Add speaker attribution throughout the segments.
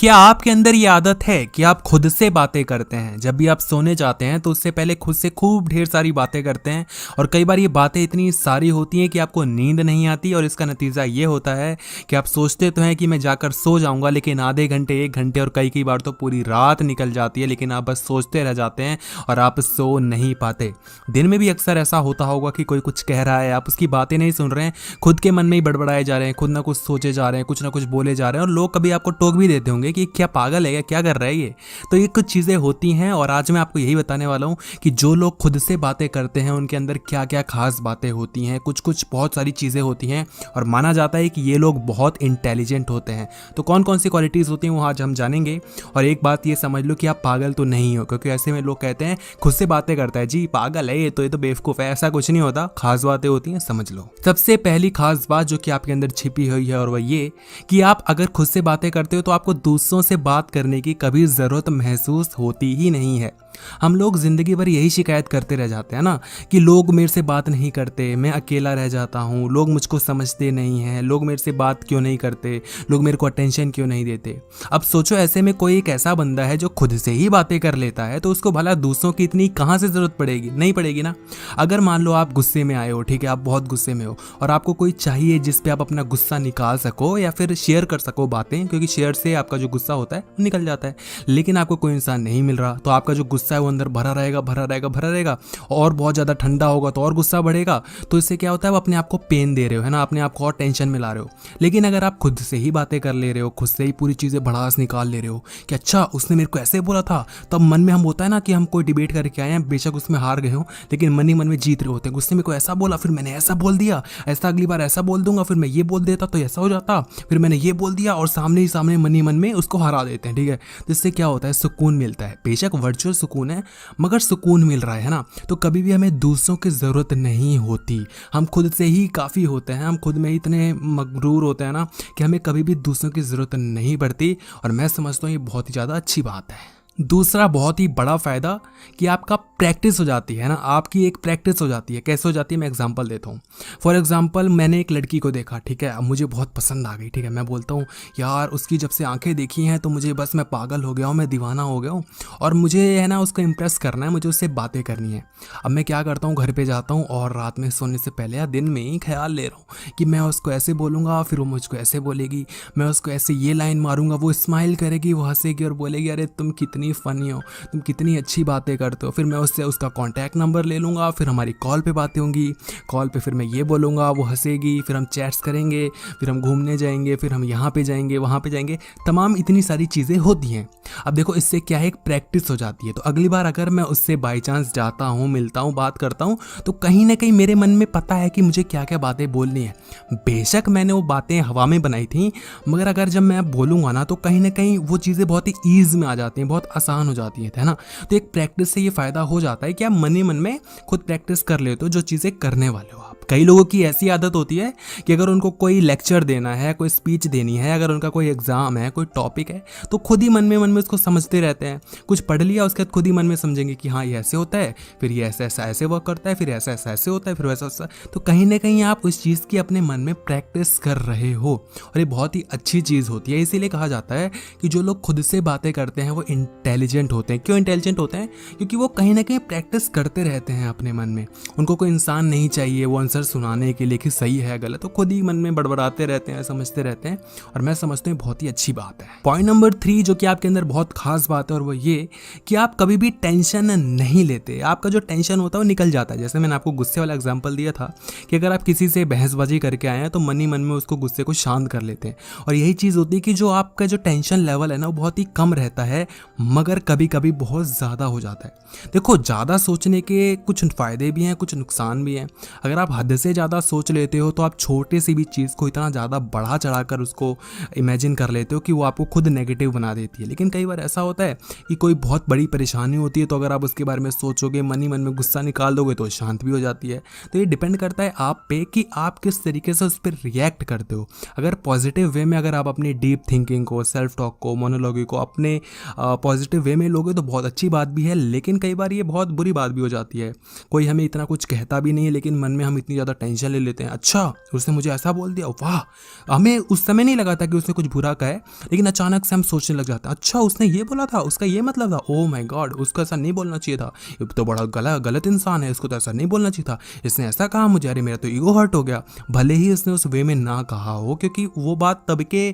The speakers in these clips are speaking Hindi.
Speaker 1: क्या आपके अंदर ये आदत है कि आप खुद से बातें करते हैं? जब भी आप सोने जाते हैं तो उससे पहले खुद से खूब ढेर सारी बातें करते हैं और कई बार ये बातें इतनी सारी होती हैं कि आपको नींद नहीं आती और इसका नतीजा ये होता है कि आप सोचते तो हैं कि मैं जाकर सो जाऊंगा, लेकिन आधे घंटे, 1 घंटे और कई बार तो पूरी रात निकल जाती है, लेकिन आप बस सोचते रह जाते हैं और आप सो नहीं पाते। दिन में भी अक्सर ऐसा होता होगा कि कोई कुछ कह रहा है, आप उसकी बातें नहीं सुन रहे हैं, खुद के मन में ही बड़बड़ाए जा रहे हैं, खुद ना कुछ सोचे जा रहे हैं, कुछ ना कुछ बोले जा रहे हैं और लोग कभी आपको टोक भी देते होंगे कि क्या पागल है, क्या कर रहा है ये। तो ये कुछ चीज़ें होती हैं और आज मैं आपको यही बताने वाला हूँ कि जो लोग खुद से बातें करते हैं उनके अंदर क्या क्या खास बातें होती हैं। कुछ कुछ बहुत सारी चीज़ें होती हैं और माना जाता है कि ये लोग बहुत इंटेलिजेंट होते हैं। तो कौन कौन सी क्वालिटीज़ होती हैं वो आज हम जानेंगे। और एक बात ये समझ लो कि आप पागल तो नहीं हो, क्योंकि ऐसे में लोग कहते हैं खुद से बातें करता है जी पागल है, ये तो बेवकूफ़ है। ऐसा कुछ नहीं होता, खास बातें होती हैं, समझ लो। सबसे पहली खास बात जो कि आपके अंदर छिपी हुई है और वह ये कि आप अगर खुद से बातें करते हो तो आपको दूसरों से बात करने की कभी ज़रूरत महसूस होती ही नहीं है। हम लोग ज़िंदगी भर यही शिकायत करते रह जाते हैं ना कि लोग मेरे से बात नहीं करते, मैं अकेला रह जाता हूँ, लोग मुझको समझते नहीं हैं, लोग मेरे से बात क्यों नहीं करते, लोग मेरे को अटेंशन क्यों नहीं देते। अब सोचो ऐसे में कोई एक ऐसा बंदा है जो खुद से ही बातें कर लेता है तो उसको भला दूसरों की इतनी कहाँ से ज़रूरत पड़ेगी? नहीं पड़ेगी ना। अगर मान लो आप गुस्से में आए हो, ठीक है, आप बहुत गुस्से में हो और आपको कोई चाहिए जिस पे आप अपना गुस्सा निकाल सको या फिर शेयर कर सको बातें, क्योंकि शेयर से आपका जो गुस्सा होता है वो निकल जाता है, लेकिन आपको कोई इंसान नहीं मिल रहा तो आपका जो गुस्सा है वो अंदर भरा रहेगा, भरा रहेगा, भरा रहेगा और बहुत ज़्यादा ठंडा होगा तो और गुस्सा बढ़ेगा। तो इससे क्या होता है, वो अपने आप को पेन दे रहे हो, है ना, अपने आप को और टेंशन में ला रहे हो। लेकिन अगर आप खुद से ही बातें कर ले रहे हो, खुद से ही पूरी चीज़ें भड़ास निकाल ले रहे हो कि अच्छा उसने मेरे को ऐसे बोला था, तब मन में हम होता है ना कि हम कोई डिबेट करके आए हैं, बेशक उसमें हार गए हो लेकिन मन ही मन में जीत रहे होते हैं। उसने मेरे को ऐसा बोला, फिर मैंने ऐसा बोल दिया, ऐसा अगली बार ऐसा बोल दूंगा, फिर मैं ये बोल देता तो ऐसा हो जाता, फिर मैंने ये बोल दिया और सामने ही सामने मन ही मन में उसको हरा देते हैं, ठीक है। तो इससे क्या होता है, सुकून मिलता है, बेशक वर्चुअल सुकून है मगर सुकून मिल रहा है ना। तो कभी भी हमें दूसरों की ज़रूरत नहीं होती, हम खुद से ही काफ़ी होते हैं, हम खुद में ही इतने मगरूर होते हैं ना कि हमें कभी भी दूसरों की ज़रूरत नहीं पड़ती और मैं समझता हूँ ये बहुत ही ज़्यादा अच्छी बात है। दूसरा बहुत ही बड़ा फ़ायदा कि आपका प्रैक्टिस हो जाती है ना, आपकी एक प्रैक्टिस हो जाती है। कैसे हो जाती है, मैं एग्जांपल देता हूँ। फॉर एग्जांपल मैंने एक लड़की को देखा, ठीक है, अब मुझे बहुत पसंद आ गई, ठीक है, मैं बोलता हूँ यार उसकी जब से आंखें देखी हैं तो मुझे बस मैं पागल हो गया हूँ, मैं दीवाना हो गया हूँ और मुझे है ना उसको इम्प्रेस करना है, मुझे उससे बातें करनी है। अब मैं क्या करता हूँ, घर पर जाता हूँ और रात में सोने से पहले या दिन में ही ख्याल ले रहा हूँ कि मैं उसको ऐसे बोलूँगा, फिर वो मुझको ऐसे बोलेगी, मैं उसको ऐसे ये लाइन मारूंगा, वो स्माइल करेगी, वो हंसेगी और बोलेगी अरे तुम कितनी फ़नी हो, तुम कितनी अच्छी बातें करते हो। फिर मैं उससे उसका कॉन्टैक्ट नंबर ले लूँगा, फिर हमारी कॉल पे बातें होंगी, कॉल पे फिर मैं ये बोलूँगा, वो हंसेगी, फिर हम चैट्स करेंगे, फिर हम घूमने जाएंगे, फिर हम यहाँ पे जाएंगे, वहाँ पे जाएंगे, तमाम इतनी सारी चीज़ें होती हैं। अब देखो इससे क्या है, एक प्रैक्टिस हो जाती है। तो अगली बार अगर मैं उससे बाई चांस जाता हूँ, मिलता हूँ, बात करता हूँ तो कहीं ना कहीं मेरे मन में पता है कि मुझे क्या क्या बातें बोलनी है। बेशक मैंने वो बातें हवा में बनाई थी मगर अगर जब मैं बोलूँगा ना तो कहीं ना कहीं वो चीज़ें बहुत ही ईज़ में आ जाती हैं, बहुत आसान हो जाती हैं, है ना। तो एक प्रैक्टिस से ये फ़ायदा हो जाता है कि आप मन ही मन में खुद प्रैक्टिस कर लेते हो जो चीज़ें करने वाले हो आप। कई लोगों की ऐसी आदत होती है कि अगर उनको कोई लेक्चर देना है, कोई स्पीच देनी है, अगर उनका कोई एग्ज़ाम है, कोई टॉपिक है, तो खुद ही मन में उसको समझते रहते हैं। कुछ पढ़ लिया उसके बाद खुद ही मन में समझेंगे कि हाँ ये ऐसे होता है, फिर ये ऐसा ऐसा ऐसे वर्क करता है, फिर ऐसा ऐसा ऐसे होता है, फिर वैसा वैसा। तो कहीं ना कहीं आप उस चीज़ की अपने मन में प्रैक्टिस कर रहे हो और ये बहुत ही अच्छी चीज़ होती है। इसीलिए कहा जाता है कि जो लोग खुद से बातें करते हैं वो इंटेलिजेंट होते हैं। क्यों इंटेलिजेंट होते हैं? क्योंकि वो कहीं ना कहीं प्रैक्टिस करते रहते हैं अपने मन में। उनको कोई इंसान नहीं चाहिए वो आंसर सुनाने के लिए कि सही है गलत, तो खुद ही मन में बड़बड़ाते रहते हैं, समझते रहते हैं और मैं समझता हूँ बहुत ही अच्छी बात है। पॉइंट नंबर 3 जो कि आपके अंदर बहुत खास बात है और वो ये कि आप कभी भी टेंशन नहीं लेते। आपका जो टेंशन होता है वो निकल जाता है। जैसे मैंने आपको गुस्से वाला एग्जाम्पल दिया था कि अगर आप किसी से बहसबाजी करके आए हैं तो मन ही मन में उसको गुस्से को शांत कर लेते हैं और यही चीज़ होती है कि जो आपका जो टेंशन लेवल है ना वो बहुत ही कम रहता है मगर कभी कभी बहुत ज़्यादा हो जाता है। देखो ज़्यादा सोचने के कुछ फ़ायदे भी हैं, कुछ नुकसान भी हैं। अगर आप हद से ज़्यादा सोच लेते हो तो आप छोटे सी भी चीज़ को इतना ज़्यादा बढ़ा चढ़ा कर उसको इमेजिन कर लेते हो कि वो आपको खुद नेगेटिव बना देती है। लेकिन कई बार ऐसा होता है कि कोई बहुत बड़ी परेशानी होती है तो अगर आप उसके बारे में सोचोगे, मन ही मन में गुस्सा निकाल दोगे तो शांत भी हो जाती है। तो ये डिपेंड करता है आप पे कि आप किस तरीके से उस पर रिएक्ट करते हो। अगर पॉजिटिव वे में अगर आप अपनी डीप थिंकिंग को, सेल्फ टॉक को, मोनोलॉगी को अपने पॉजिटिव वे में लोगे तो बहुत अच्छी बात भी है, लेकिन कई बार ये बहुत बुरी बात भी हो जाती है। कोई हमें इतना कुछ कहता भी नहीं है लेकिन मन में हम इतनी ज़्यादा टेंशन ले लेते हैं, अच्छा उसने मुझे ऐसा बोल दिया, वाह। हमें उस समय नहीं लगा था कि उसने कुछ बुरा कहा है, लेकिन अचानक से हम सोचने लग जाते हैं, अच्छा उसने ये बोला था, उसका ये मतलब था, ओह माय गॉड, उसको ऐसा नहीं बोलना चाहिए था, ये तो बड़ा गलत इंसान है, इसको तो ऐसा नहीं बोलना चाहिए था, इसने ऐसा कहा मुझे, अरे मेरा तो ईगो हर्ट हो गया। भले ही उसने उस वे में ना कहा हो, क्योंकि वो बात तब के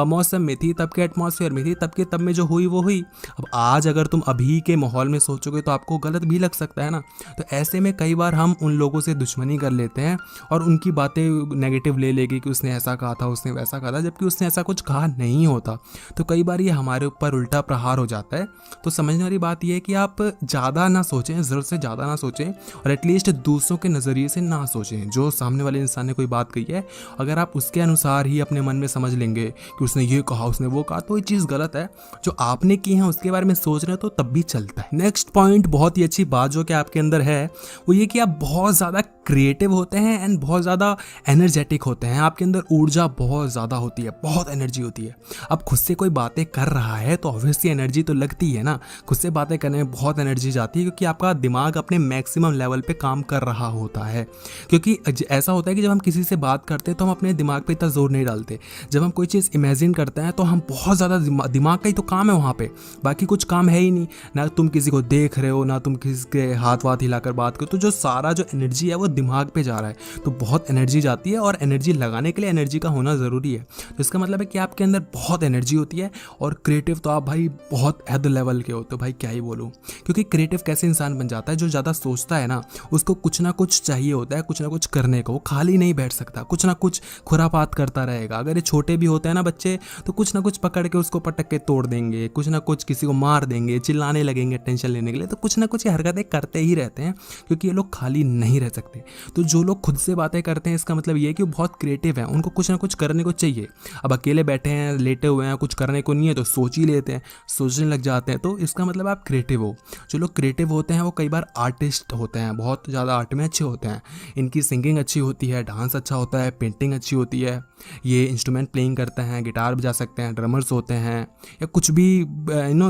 Speaker 1: मौसम में थी, तब के एटमॉस्फेयर में थी, तब में जो हुई वो हुई। अब आज अगर तुम अभी के माहौल में सोचोगे तो आपको गलत भी लग सकता है ना। तो ऐसे में कई बार हम उन लोगों से दुश्मनी कर लेते हैं और उनकी बातें नेगेटिव ले लेगी कि उसने ऐसा कहा था, उसने वैसा कहा था, जबकि उसने ऐसा कुछ कहा नहीं होता। तो कई बार ये हमारे ऊपर उल्टा प्रहार हो जाता है। तो समझने वाली बात यह है कि आप ज़्यादा ना सोचें, ज़रूरत से ज़्यादा ना सोचें, और एटलीस्ट दूसरों के नज़रिए से ना सोचें। जो सामने वाले इंसान ने कोई बात कही है, अगर आप उसके अनुसार ही अपने मन में समझ लेंगे कि उसने ये कहा, उसने वो कहा, तो ये चीज़ गलत है। जो आपने की है उसके बारे में सोच रहे हो तो तब भी चलता है। नेक्स्ट पॉइंट, बहुत ही अच्छी बात जो कि आपके अंदर है, वो ये कि आप बहुत ज़्यादा क्रिएटिव होते हैं एंड बहुत ज़्यादा एनर्जेटिक होते हैं। आपके अंदर ऊर्जा बहुत ज़्यादा होती है, बहुत एनर्जी होती है। अब खुद से कोई बातें कर रहा है तो ऑब्वियसली एनर्जी तो लगती है ना। खुद से बातें करने में बहुत एनर्जी जाती है, क्योंकि आपका दिमाग अपने मैक्सिमम लेवल पे काम कर रहा होता है। क्योंकि ऐसा होता है कि जब हम किसी से बात करते हैं तो हम अपने दिमाग पे इतना जोर नहीं डालते। जब हम कोई चीज़ इमेजिन करते हैं तो हम बहुत ज़्यादा दिमाग का ही तो काम है वहाँ पे, बाकी कुछ काम है ही नहीं। ना तुम किसी को देख रहे हो, ना तुम किसी के हाथ वाथ हिलाकर बात करो, तो जो सारा जो एनर्जी है वो दिमाग पे जा रहा है। तो बहुत एनर्जी जाती है, और एनर्जी लगाने के लिए एनर्जी का होना ज़रूरी है। तो इसका मतलब है कि आपके अंदर बहुत एनर्जी होती है, और क्रिएटिव तो आप भाई बहुत हद लेवल के हो। तो भाई क्या ही बोलूँ, क्योंकि क्रिएटिव कैसे इंसान बन जाता है, जो ज़्यादा सोचता है ना उसको कुछ ना कुछ चाहिए होता है, कुछ ना कुछ करने को। वो खाली नहीं बैठ सकता, कुछ ना कुछ खुरापात करता रहेगा। अगर ये छोटे भी होते हैं ना बच्चे, तो कुछ ना कुछ पकड़ के उसको पटक के तोड़ देंगे, कुछ ना कुछ किसी को मार देंगे, चिल्लाने लगेंगे टेंशन लेने के लिए। तो कुछ ना कुछ ये हरकतें करते ही रहते हैं, क्योंकि ये लोग खाली नहीं रह सकते। तो जो लोग खुद से बातें करते हैं, इसका मतलब ये है कि वो बहुत क्रिएटिव हैं, उनको कुछ ना कुछ करने को चाहिए। अब अकेले बैठे हैं, लेटे हुए हैं, कुछ करने को नहीं है तो सोच ही लेते हैं, सोचने लग जाते हैं। तो इसका मतलब आप क्रिएटिव हो। जो लोग क्रिएटिव होते हैं वो कई बार आर्टिस्ट होते हैं, बहुत ज़्यादा आर्ट में अच्छे होते हैं। इनकी सिंगिंग अच्छी होती है, डांस अच्छा होता है, पेंटिंग अच्छी होती है, ये इंस्ट्रूमेंट प्लेइंग करते हैं, गिटार बजा सकते हैं, ड्रमर्स होते हैं, या कुछ भी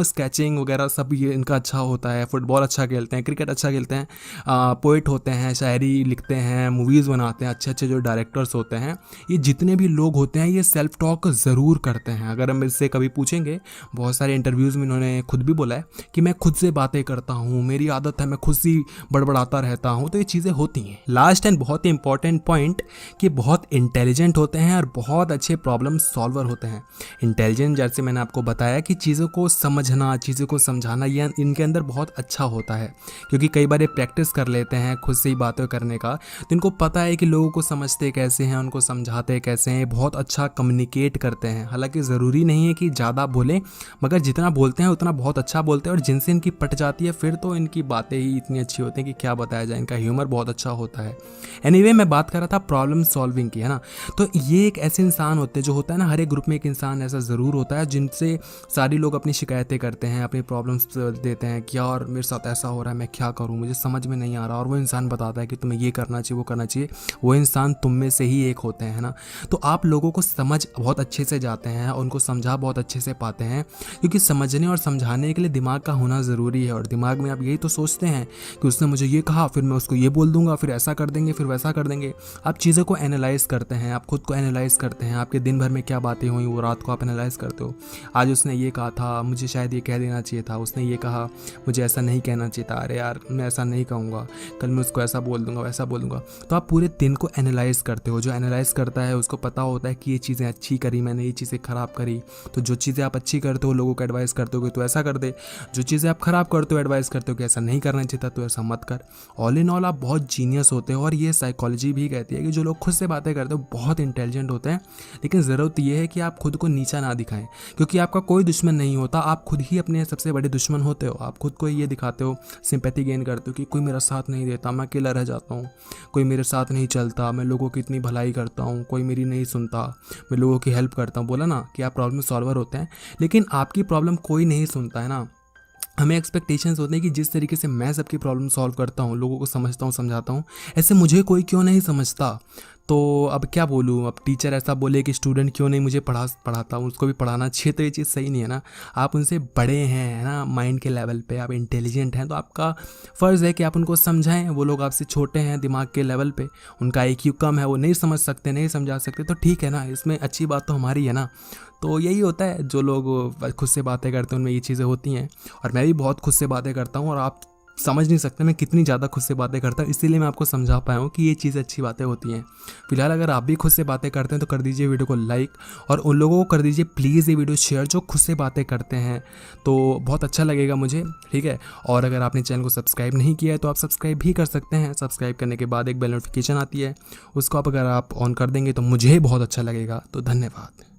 Speaker 1: स्केचिंग वगैरह सब ये इनका अच्छा होता है। फुटबॉल अच्छा खेलते हैं, क्रिकेट अच्छा खेलते हैं, पोइट होते हैं, शायरी लिखते हैं, मूवीज़ बनाते हैं, अच्छे अच्छे जो डायरेक्टर्स होते हैं। ये जितने भी लोग होते हैं ये सेल्फ टॉक ज़रूर करते हैं। अगर हम इससे कभी पूछेंगे, बहुत सारे इंटरव्यूज़ में इन्होंने खुद भी बोला है कि मैं खुद से बातें करता हूँ, मेरी आदत है, मैं खुद से बड़बड़ाता रहता हूँ। तो ये चीज़ें होती हैं। लास्ट एंड बहुत ही इंपॉर्टेंट पॉइंट, कि बहुत इंटेलिजेंट होते हैं और बहुत अच्छे प्रॉब्लम सॉल्वर होते हैं। इंटेलिजेंट, जैसे मैंने आपको बताया कि चीज़ों को समझना, चीज़ों को समझाना, ये इनके अंदर बहुत अच्छा होता है, क्योंकि कई बार ये प्रैक्टिस कर लेते हैं खुद से ही बातें करने का। तो इनको पता है कि लोगों को समझते कैसे हैं, उनको समझाते कैसे हैं। बहुत अच्छा कम्युनिकेट करते हैं। हालांकि ज़रूरी नहीं है कि ज़्यादा बोलें, मगर जितना बोलते हैं उतना बहुत अच्छा बोलते हैं। और जिनसे इनकी पट जाती है फिर तो इनकी बातें ही इतनी अच्छी होती हैं कि क्या बताया जाए। इनका ह्यूमर बहुत अच्छा होता है। एनीवे, मैं बात कर रहा था प्रॉब्लम सॉल्विंग की, है ना। तो ये एक ऐसे इंसान होते हैं, जो होता है ना, हर एक ग्रुप में एक इंसान ऐसा ज़रूर होता है जिनसे सारी लोग अपनी शिकायतें करते हैं, अपनी प्रॉब्लम्स देते हैं कि यार मेरे साथ ऐसा हो रहा है, मैं क्या करूँ, मुझे समझ में नहीं आ रहा। और वो इंसान बताता है कि तुम्हें ये करना चाहिए, वो करना चाहिए। वो इंसान तुम में से ही एक होते हैं, है ना। तो आप लोगों को समझ बहुत अच्छे से जाते हैं, उनको समझा बहुत अच्छे से पाते हैं, क्योंकि समझने और समझाने के लिए दिमाग का होना ज़रूरी है। और दिमाग में आप यही तो सोचते हैं कि उसने मुझे ये कहा, फिर मैं उसको ये बोल दूंगा, फिर ऐसा कर देंगे, फिर वैसा कर देंगे। आप चीज़ों को एनालाइज करते हैं, आप खुद को एनालाइज करते हैं। आपके दिन भर में क्या बातें हुई वो रात को आप एनालाइज करते हो। आज उसने ये कहा था, मुझे शायद ये कह देना चाहिए था, उसने ये कहा, मुझे ऐसा नहीं कहना चाहिए था, अरे यार मैं ऐसा नहीं कहूँगा, कल मैं उसको ऐसा बोल दूंगा, वैसा बोल दूंगा। तो आप पूरे दिन को एनालाइज करते हो। जो एनालाइज करता है उसको पता होता है कि ये चीज़ें अच्छी करी मैंने, ये चीज़ें ख़राब करी। तो जो चीज़ें आप अच्छी करते हो लोगों को एडवाइस करते हो कि तो ऐसा कर दे, जो चीज़ें आप ख़राब करते हो एडवाइस करते हो कि ऐसा नहीं करना चाहिए था, तो ऐसा मत कर। ऑल इन ऑल आप बहुत जीनियस होते हो। और ये साइकोलॉजी भी कहती है कि जो लोग खुद से बातें करते हो बहुत इंटेलिजेंट होते हैं। लेकिन ज़रूरत यह है कि आप खुद को नीचा ना दिखाएं, क्योंकि आपका कोई दुश्मन नहीं होता, आप खुद ही अपने सबसे बड़े दुश्मन होते हो। आप खुद को ये दिखाते हो, सिंपैथी गेन करते हो कि कोई मेरा साथ नहीं देता, मैं अकेला रह जाता हूँ, कोई मेरे साथ नहीं चलता, मैं लोगों की इतनी भलाई करता हूँ, कोई मेरी नहीं सुनता, मैं लोगों की हेल्प करता हूँ। बोला ना कि आप प्रॉब्लम सॉल्वर होते हैं, लेकिन आपकी प्रॉब्लम कोई नहीं सुनता है ना। हमें एक्सपेक्टेशंस होते हैं कि जिस तरीके से मैं सबकी प्रॉब्लम सॉल्व करता हूँ, लोगों को समझता हूँ, समझाता हूँ, ऐसे मुझे कोई क्यों नहीं समझता। तो अब क्या बोलूँ, अब टीचर ऐसा बोले कि स्टूडेंट क्यों नहीं मुझे पढ़ाता हूँ, उसको भी पढ़ाना चाहिए, तो ये चीज़ सही नहीं है ना। आप उनसे बड़े हैं, है ना, माइंड के लेवल पे आप इंटेलिजेंट हैं, तो आपका फ़र्ज़ है कि आप उनको समझाएं। वो लोग आपसे छोटे हैं दिमाग के लेवल पे, उनका IQ कम है, वो नहीं समझ सकते, नहीं समझा सकते, तो ठीक है ना, इसमें अच्छी बात तो हमारी है ना। तो यही होता है, जो लोग खुद से बातें करते हैं उनमें ये चीज़ें होती हैं। और मैं भी बहुत खुद से बातें करता हूँ, और आप समझ नहीं सकते मैं कितनी ज़्यादा खुद से बातें करता हूँ, इसीलिए मैं आपको समझा पाया हूँ कि ये चीज़ अच्छी बातें होती हैं। फिलहाल अगर आप भी खुद से बातें करते हैं तो कर दीजिए वीडियो को लाइक, और उन लोगों को कर दीजिए प्लीज़ ये वीडियो शेयर जो खुद से बातें करते हैं, तो बहुत अच्छा लगेगा मुझे, ठीक है। और अगर आपने चैनल को सब्सक्राइब नहीं किया है तो आप सब्सक्राइब भी कर सकते हैं। सब्सक्राइब करने के बाद एक बेल नोटिफिकेशन आती है, उसको आप अगर आप ऑन कर देंगे तो मुझे बहुत अच्छा लगेगा। तो धन्यवाद।